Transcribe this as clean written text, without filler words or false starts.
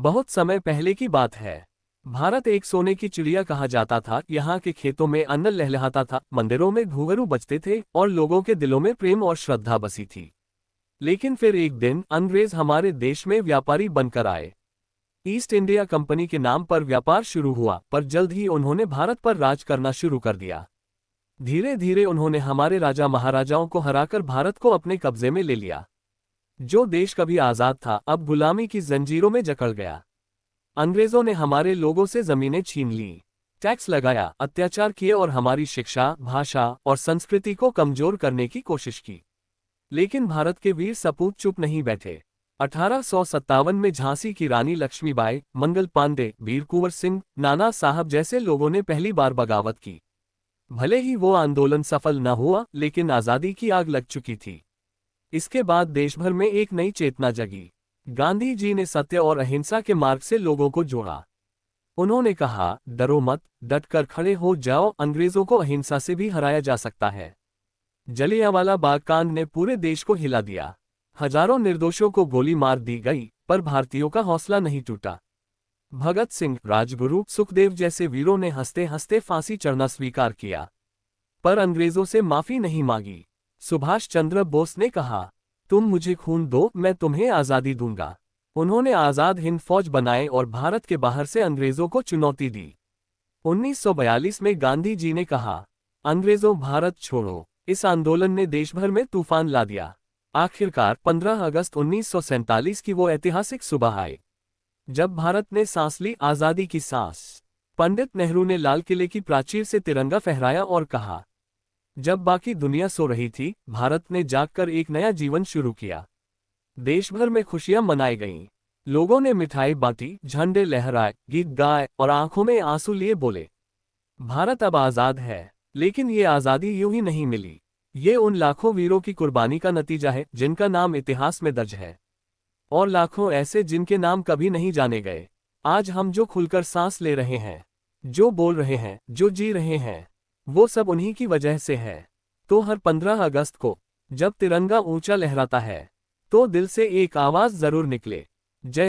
बहुत समय पहले की बात है। भारत एक सोने की चिड़िया कहा जाता था। यहाँ के खेतों में अन्न लहलहाता था, मंदिरों में घुंघरू बजते थे और लोगों के दिलों में प्रेम और श्रद्धा बसी थी। लेकिन फिर एक दिन अंग्रेज हमारे देश में व्यापारी बनकर आए। ईस्ट इंडिया कंपनी के नाम पर व्यापार शुरू हुआ, पर जल्द ही उन्होंने भारत पर राज करना शुरू कर दिया। धीरे धीरे उन्होंने हमारे राजा महाराजाओं को हराकर भारत को अपने कब्जे में ले लिया। जो देश कभी आजाद था, अब गुलामी की जंजीरों में जकड़ गया। अंग्रेजों ने हमारे लोगों से जमीनें छीन ली, टैक्स लगाया, अत्याचार किए और हमारी शिक्षा, भाषा और संस्कृति को कमजोर करने की कोशिश की। लेकिन भारत के वीर सपूत चुप नहीं बैठे। 1857 में झांसी की रानी लक्ष्मीबाई, मंगल पांडे, वीर कुंवर सिंह, नाना साहब जैसे लोगों ने पहली बार बगावत की। भले ही वो आंदोलन सफल न हुआ, लेकिन आजादी की आग लग चुकी थी। इसके बाद देश भर में एक नई चेतना जगी। गांधी जी ने सत्य और अहिंसा के मार्ग से लोगों को जोड़ा। उन्होंने कहा, डरो मत, डटकर खड़े हो जाओ, अंग्रेजों को अहिंसा से भी हराया जा सकता है। जलियांवाला बाग कांड ने पूरे देश को हिला दिया। हजारों निर्दोषों को गोली मार दी गई, पर भारतीयों का हौसला नहीं टूटा। भगत सिंह, राजगुरु, सुखदेव जैसे वीरों ने हंसते हंसते फांसी चढ़ना स्वीकार किया, पर अंग्रेजों से माफी नहीं मांगी। सुभाष चंद्र बोस ने कहा, तुम मुझे खून दो, मैं तुम्हें आजादी दूंगा। उन्होंने आजाद हिंद फौज बनाए और भारत के बाहर से अंग्रेजों को चुनौती दी। 1942 में गांधी जी ने कहा, अंग्रेजों भारत छोड़ो। इस आंदोलन ने देश भर में तूफान ला दिया। आखिरकार 15 अगस्त 1947 की वो ऐतिहासिक सुबह आई, जब भारत ने सांस ली आजादी की सांस। पंडित नेहरू ने लाल किले की प्राचीर से तिरंगा फहराया और कहा, जब बाकी दुनिया सो रही थी, भारत ने जागकर एक नया जीवन शुरू किया। देश भर में खुशियां मनाई गईं। लोगों ने मिठाई बांटी, झंडे लहराए, गीत गाए और आंखों में आंसू लिए बोले, भारत अब आजाद है। लेकिन ये आजादी यूं ही नहीं मिली। ये उन लाखों वीरों की कुर्बानी का नतीजा है, जिनका नाम इतिहास में दर्ज है, और लाखों ऐसे जिनके नाम कभी नहीं जाने गए। आज हम जो खुलकर सांस ले रहे हैं, जो बोल रहे हैं, जो जी रहे हैं, वो सब उन्हीं की वजह से है। तो हर 15 अगस्त को जब तिरंगा ऊंचा लहराता है, तो दिल से एक आवाज जरूर निकले, जय